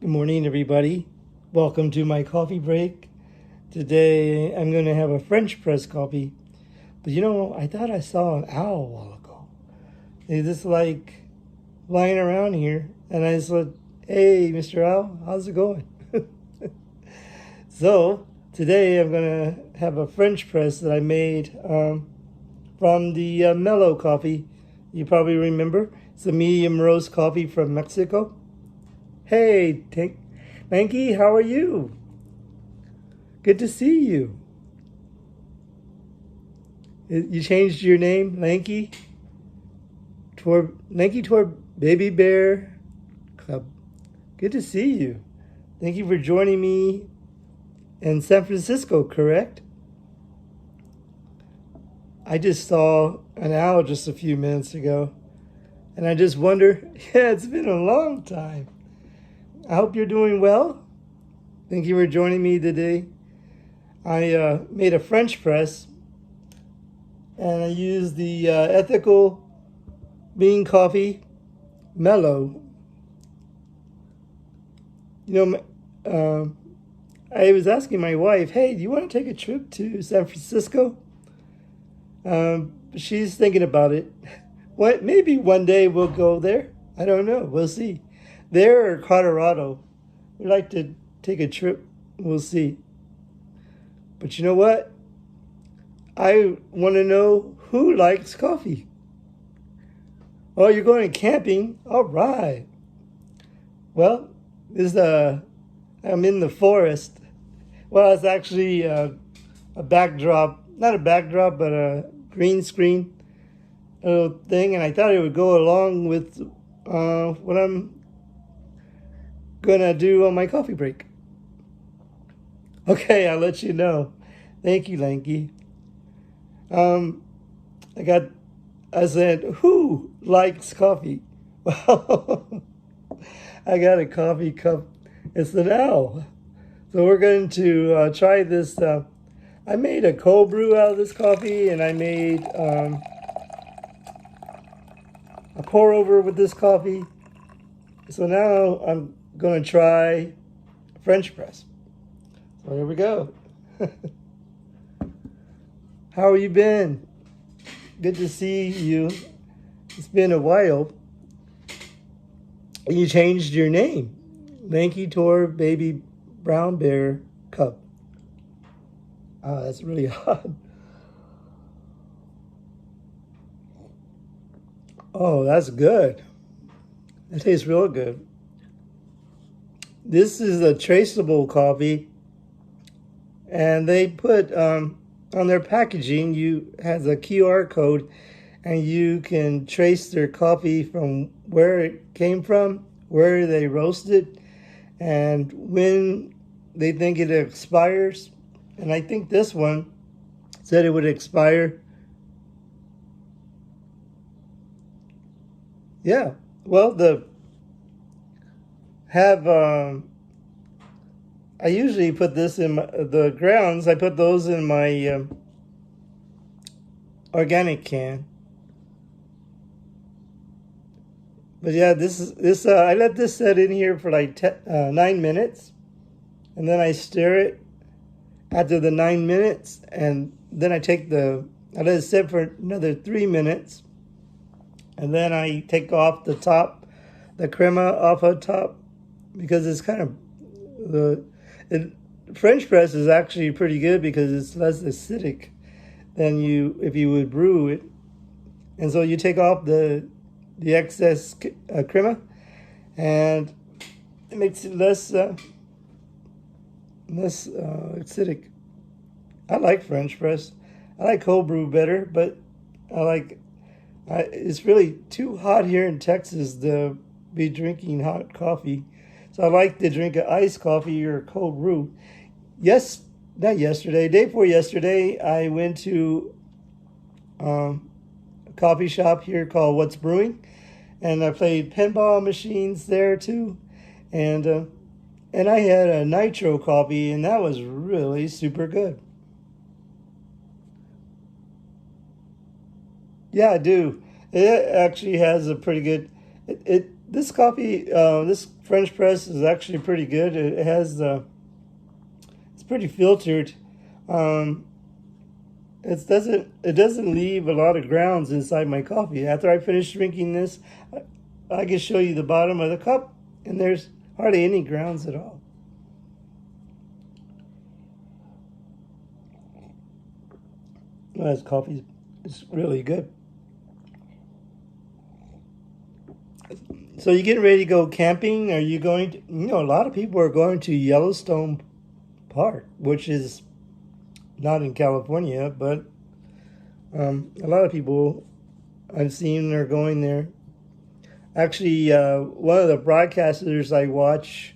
Good morning, everybody. Welcome to my coffee break. Today I'm going to have a French press coffee. But I thought I saw an owl a while ago. They just like flying around here. And I said, hey, Mr. Owl, how's it going? So today I'm going to have a French press that I made from the Mellow coffee. You probably remember. It's a medium roast coffee from Mexico. Hey, Lanky, how are you? Good to see you. You changed your name, Lanky, toward Baby Bear Club. Good to see you. Thank you for joining me in San Francisco, correct? I just saw an owl just a few minutes ago, and I just wonder, yeah, it's been a long time. I hope you're doing well. Thank you for joining me today. I made a French press, and I used the ethical bean coffee Mellow. I was asking my wife, hey, do you want to take a trip to San Francisco? She's thinking about it. Maybe one day we'll go there. I don't know. We'll see. There or Colorado. We'd like to take a trip. We'll see. But you know what? I want to know who likes coffee. Oh, you're going camping? All right. Well, I'm in the forest. Well, it's actually a backdrop. Not a backdrop, but a green screen little thing. And I thought it would go along with what I'm gonna do on my coffee break. Okay, I'll let you know. Thank you, Lanky. I said, who likes coffee? Well, I got a coffee cup. It's an owl. So we're going to try this. I made a cold brew out of this coffee, and I made a pour over with this coffee. So now I'm going to try French press. So here we go. How have you been? Good to see you. It's been a while. You changed your name. Lanky Tor Baby Brown Bear Cup. Oh, that's really odd. Oh, that's good. That tastes real good. This is a traceable coffee, and they put on their packaging has a QR code, and you can trace their coffee from where it came from, where they roasted, and when they think it expires. And I think this one said it would expire. Yeah, well, I usually put this in the grounds. I put those in my organic can. But yeah, this I let this set in here for like 9 minutes, and then I stir it after the 9 minutes, and then I let it sit for another 3 minutes, and then I take off the top, the crema off the top, because it's kind of French press is actually pretty good because it's less acidic than if you would brew it, and so you take off the excess crema, and it makes it less acidic. I like French press. I like cold brew better, but it's really too hot here in Texas to be drinking hot coffee. So I like to drink an iced coffee or cold brew. Day before yesterday, I went to a coffee shop here called What's Brewing, and I played pinball machines there too, and I had a nitro coffee, and that was really super good. Yeah, I do. It actually has a pretty good. this coffee, this French press is actually pretty good. It has, it's pretty filtered. Um, it doesn't leave a lot of grounds inside my coffee. After I finish drinking this, I can show you the bottom of the cup, and there's hardly any grounds at all. Well, this coffee is really good. So you getting ready to go camping? Are you going to, a lot of people are going to Yellowstone Park, which is not in California, but a lot of people I've seen are going there. Actually, one of the broadcasters I watch,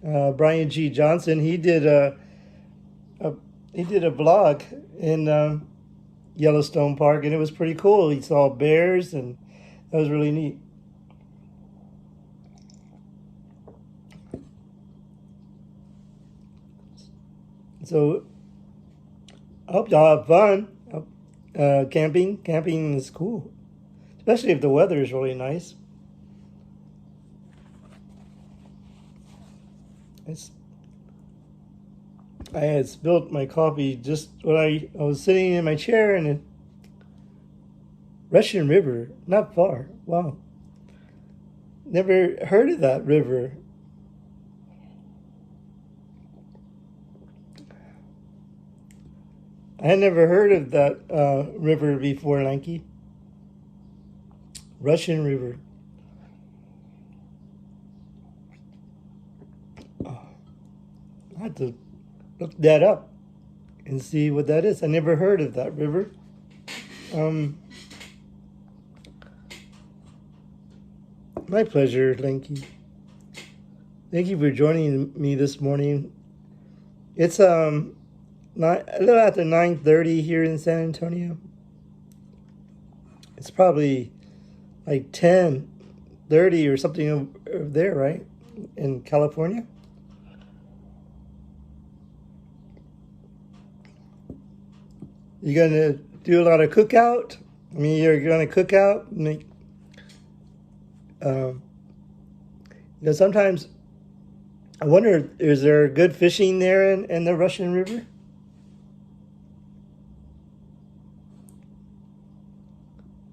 Brian G. Johnson, a he did a vlog in Yellowstone Park, and it was pretty cool. He saw bears, and that was really neat. So I hope y'all have fun. Camping. Camping is cool, especially if the weather is really nice. It's, I had spilled my coffee just when I was sitting in my chair in a Russian River, not far. Wow. Never heard of that river. I had never heard of that river before, Lanky. Russian River. Oh, I have to look that up and see what that is. I never heard of that river. Um, my pleasure, Lanky. Thank you for joining me this morning. It's a little after 9:30 here in San Antonio. It's probably like 10:30 or something over there, right? In California. You gonna do a lot of cookout? I mean, you're gonna cook out, make, um, sometimes I wonder, is there good fishing there in the Russian River?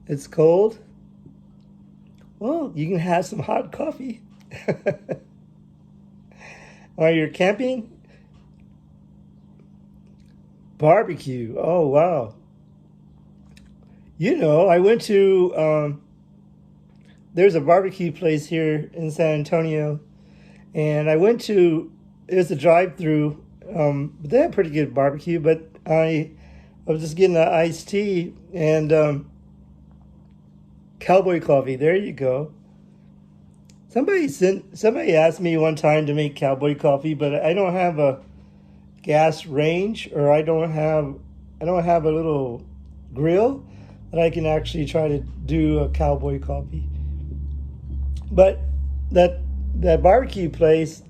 It's cold. Well, you can have some hot coffee. While you're camping, barbecue. Oh, wow. I went to, there's a barbecue place here in San Antonio, and I went to, it was a drive-through, but they had pretty good barbecue, but I was just getting an iced tea and cowboy coffee. There you go. Somebody asked me one time to make cowboy coffee, but I don't have a gas range, or I don't have a little grill that I can actually try to do a cowboy coffee. But that barbecue place,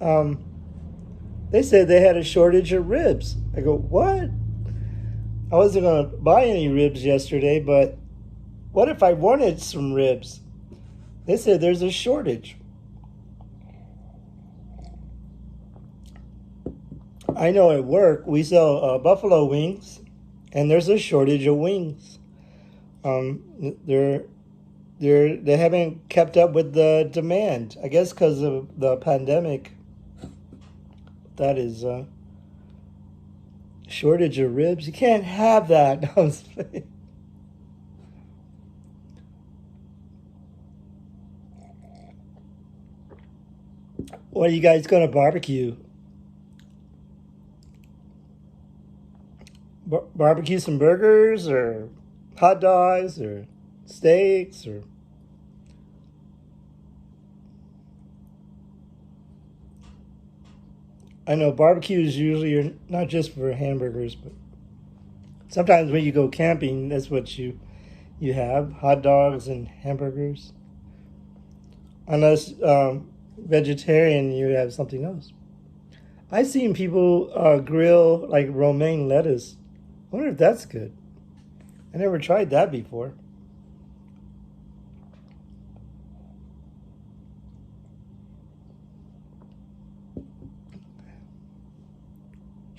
they said they had a shortage of ribs. I go, what? I wasn't gonna buy any ribs yesterday, but what if I wanted some ribs? They said there's a shortage. I know at work we sell buffalo wings, and there's a shortage of wings. Um, they're they haven't kept up with the demand. I guess because of the pandemic. That is shortage of ribs. You can't have that. No, I'm just playing. What are you guys gonna barbecue? Barbecue some burgers or hot dogs or steaks or I know barbecue is usually not just for hamburgers, but sometimes when you go camping, that's what you have hot dogs and hamburgers. Unless vegetarian, you have something else. I've seen people grill like romaine lettuce. I wonder if that's good. I never tried that before.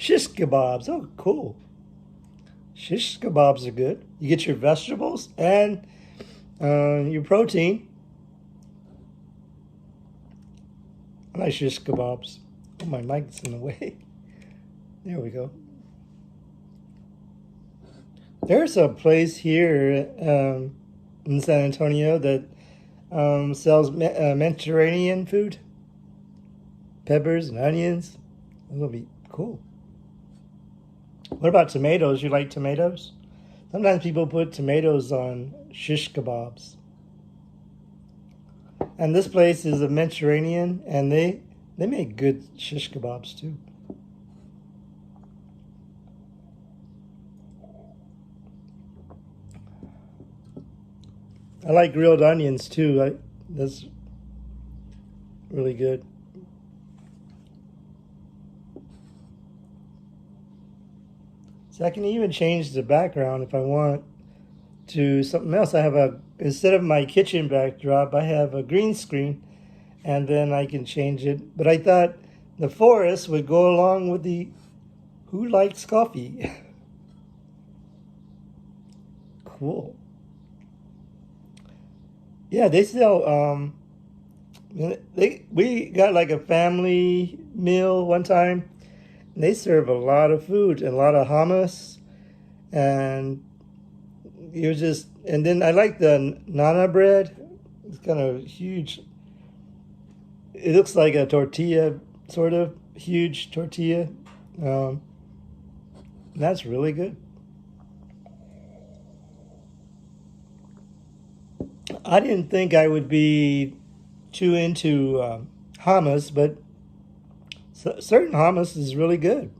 Shish kebabs. Oh, cool. Shish kebabs are good. You get your vegetables and your protein. I like shish kebabs. Oh, my mic's in the way. There we go. There's a place here in San Antonio that sells Mediterranean food, peppers and onions. That'll be cool. What about tomatoes? You like tomatoes? Sometimes people put tomatoes on shish kebabs. And this place is a Mediterranean, and they make good shish kebabs too. I like grilled onions too. That's really good. So I can even change the background if I want to something else. Instead of my kitchen backdrop, I have a green screen, and then I can change it. But I thought the forest would go along with the Who Likes Coffee. Cool. Yeah, they sell we got like a family meal one time. And they serve a lot of food and a lot of hummus, and and then I like the nana bread. It's kind of huge. It looks like a tortilla, sort of huge tortilla. That's really good. I didn't think I would be too into hummus, but certain hummus is really good.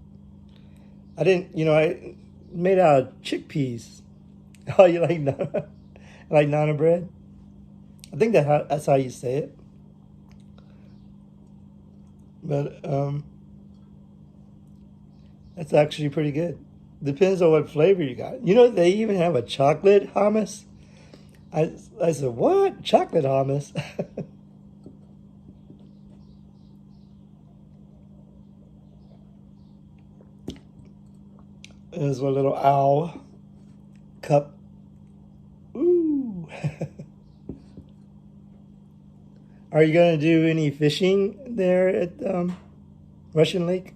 I didn't, I made out of chickpeas. Oh, you like nana, like nana bread? I think that's how you say it. But that's actually pretty good. Depends on what flavor you got. They even have a chocolate hummus. I said, what? Chocolate hummus? There's a little owl cup. Ooh. Are you going to do any fishing there at Russian Lake?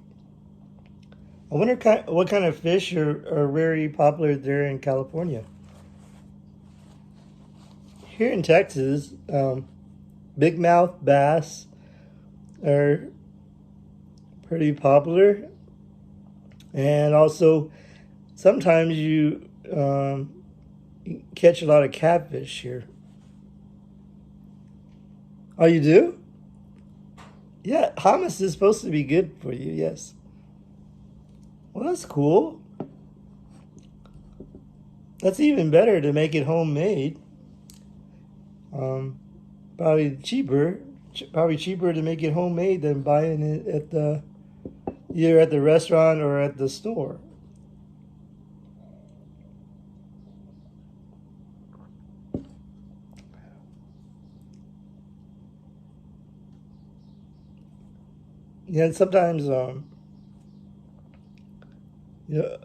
I wonder what kind of fish are very popular there in California. Here in Texas, big mouth bass are pretty popular, and also sometimes you catch a lot of catfish here. Oh, you do? Yeah, hummus is supposed to be good for you, yes. Well, that's cool. That's even better to make it homemade. Probably cheaper to make it homemade than buying it either at the restaurant or at the store. Yeah, sometimes yeah,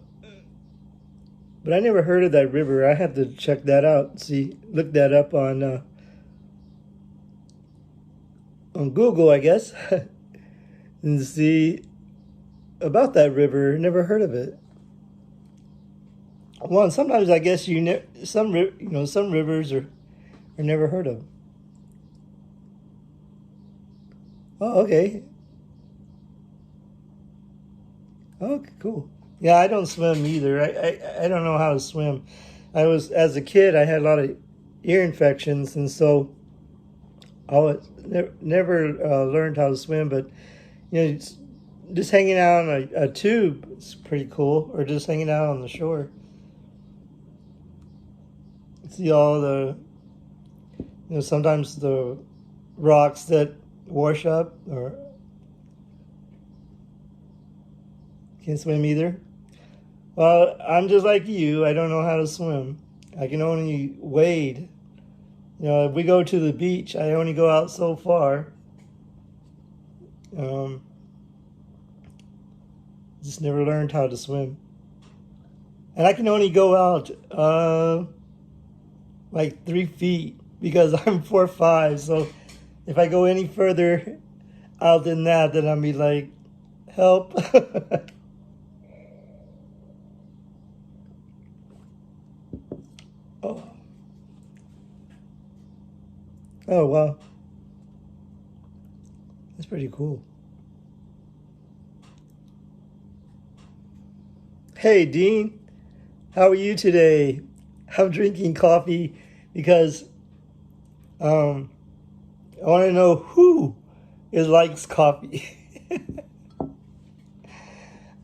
but I never heard of that river. I have to check that out. Look that up on Google, I guess, and see about that river. Never heard of it. Well, and sometimes I guess some rivers are never heard of. Oh, okay. Okay, cool. Yeah, I don't swim either. I don't know how to swim. As a kid, I had a lot of ear infections, and so I was never learned how to swim. But just hanging out on a tube is pretty cool, or just hanging out on the shore. See all sometimes the rocks that wash up, or can't swim either. Well, I'm just like you. I don't know how to swim. I can only wade. If we go to the beach, I only go out so far. Just never learned how to swim. And I can only go out like 3 feet because I'm 4'5". So if I go any further out than that, then I'll be like, help. Oh. Oh, wow. That's pretty cool. Hey, Dean, how are you today? I'm drinking coffee because I want to know who likes coffee.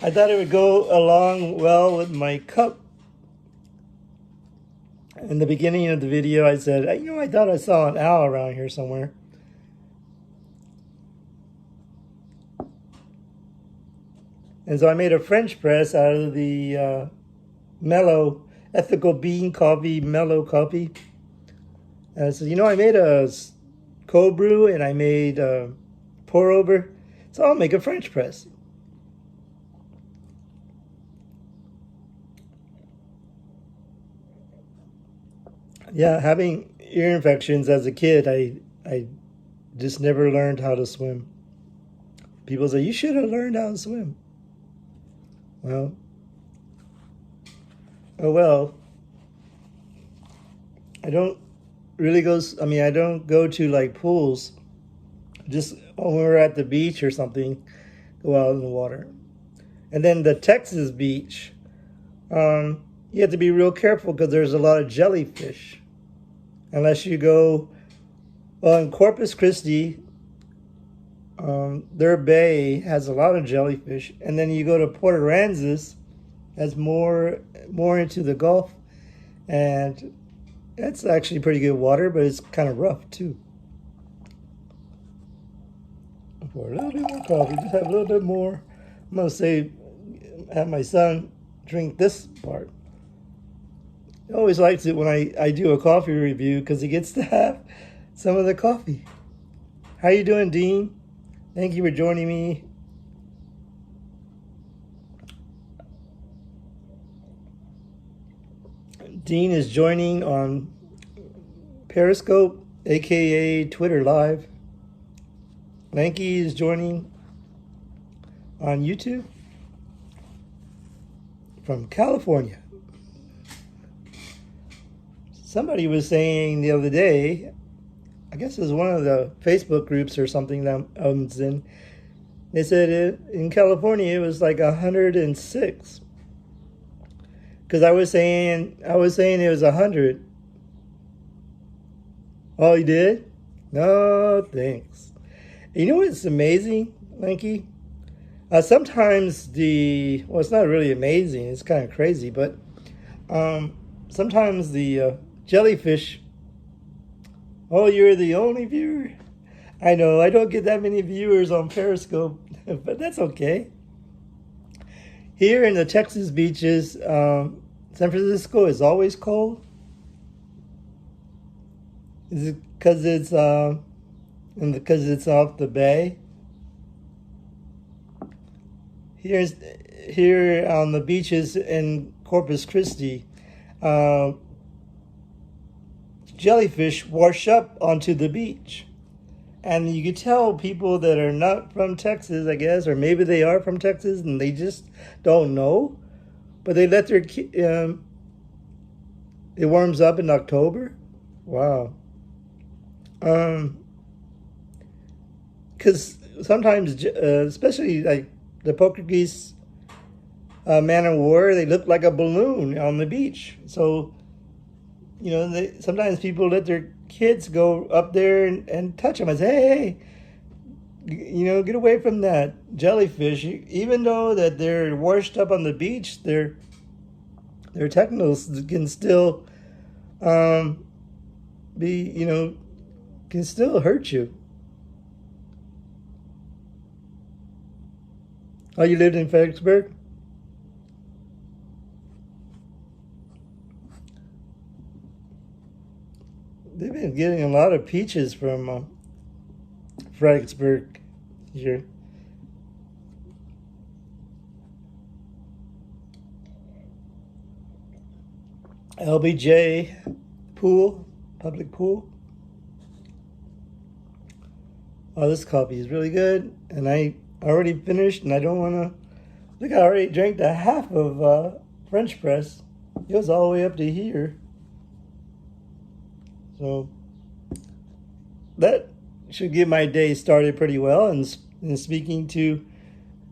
I thought it would go along well with my cup. In the beginning of the video, I said, I thought I saw an owl around here somewhere. And so I made a French press out of the mellow, ethical bean coffee, mellow coffee. And so, I made a cold brew and I made pour over. So I'll make a French press. Yeah, having ear infections as a kid, I just never learned how to swim. People say, you should have learned how to swim. Well, oh well. I don't really go, I don't go to like pools. Just when we're at the beach or something, go out in the water. And then the Texas beach, you have to be real careful because there's a lot of jellyfish. Unless you go, well, in Corpus Christi, their bay has a lot of jellyfish. And then you go to Port Aransas, that's more into the Gulf. And it's actually pretty good water, but it's kind of rough too. For a little bit more coffee, just have a little bit more. I'm going to have my son drink this part. He always likes it when I do a coffee review because he gets to have some of the coffee. How you doing, Dean? Thank you for joining me. Dean is joining on Periscope, aka Twitter Live. Lanky is joining on YouTube from California. Somebody was saying the other day, I guess it was one of the Facebook groups or something that I was in, they said in California it was like 106. Because I was saying it was 100. Oh, you did? No, thanks. You know what's amazing, Lanky? Sometimes well, it's not really amazing. It's kind of crazy, but sometimes the jellyfish. Oh, you're the only viewer? I know, I don't get that many viewers on Periscope, but that's okay. Here in the Texas beaches, San Francisco is always cold. Is it because it's off the bay? Here on the beaches in Corpus Christi, jellyfish wash up onto the beach. And you could tell people that are not from Texas, I guess, or maybe they are from Texas and they just don't know. But they let their it warms up in October. Wow. Because sometimes, especially like the Portuguese man of war, they look like a balloon on the beach. So, sometimes people let their kids go up there and touch them and say, hey, get away from that jellyfish. Even though that they're washed up on the beach, their tentacles can still can still hurt you. Oh, you lived in Fredericksburg? They've been getting a lot of peaches from Fredericksburg here. LBJ pool, public pool. Oh, this coffee is really good, and I already finished, and I don't want to. Look, I already drank the half of French press. It goes all the way up to here. So that should get my day started pretty well. And speaking to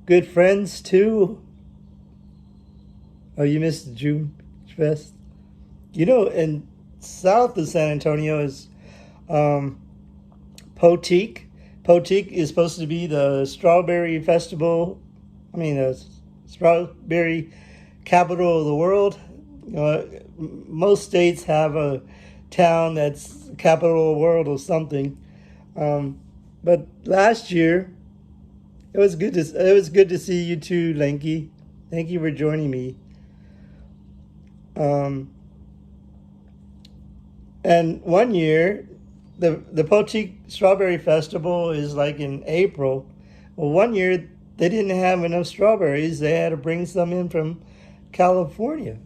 good friends too. Oh, you missed the June Fest. You know, in south of San Antonio is Poteet. Poteet is supposed to be the strawberry festival. I mean, the strawberry capital of the world. Most states have a town that's capital of the world or something. But last year, it was good to see you too, Lanky. Thank you for joining me. And one year, the Poteet Strawberry Festival is like in April. Well, one year they didn't have enough strawberries. They had to bring some in from California.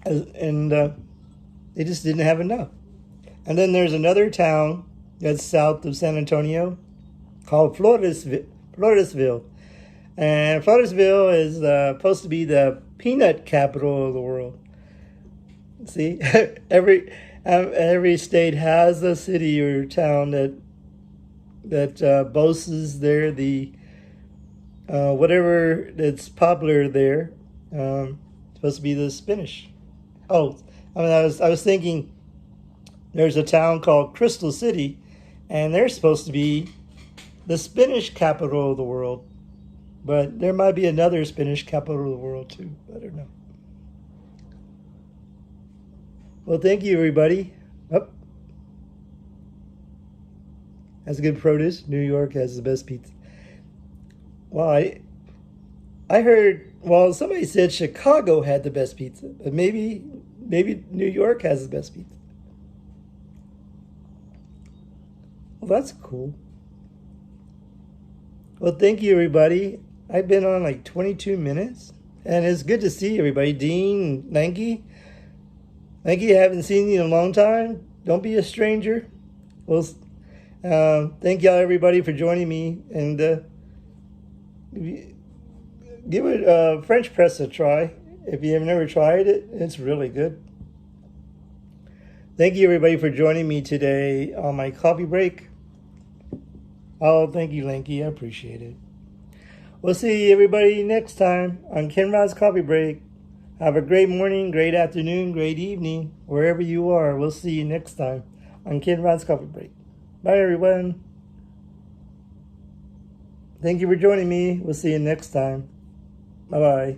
And they just didn't have enough. And then there's another town that's south of San Antonio called Floresville. And Floresville is supposed to be the peanut capital of the world. See, every state has a city or town that boasts there the whatever that's popular there. Supposed to be the Spanish. Oh, I mean, I was thinking there's a town called Crystal City, and they're supposed to be the Spanish capital of the world. But there might be another Spanish capital of the world too. I don't know. Well, thank you, everybody. Oh, has good produce. New York has the best pizza. Well, I heard. Well, somebody said Chicago had the best pizza, but maybe New York has the best pizza. Well, that's cool. Well, thank you, everybody. I've been on like 22 minutes, and it's good to see everybody. Dean, Lanky. Lanky, I haven't seen you in a long time. Don't be a stranger. Well, thank y'all, everybody, for joining me, and give it French press a try. If you have never tried it, it's really good. Thank you, everybody, for joining me today on my coffee break. Oh, thank you, Lanky. I appreciate it. We'll see everybody next time on Ken Rod's Coffee Break. Have a great morning, great afternoon, great evening, wherever you are. We'll see you next time on Ken Rod's Coffee Break. Bye, everyone. Thank you for joining me. We'll see you next time. Bye-bye.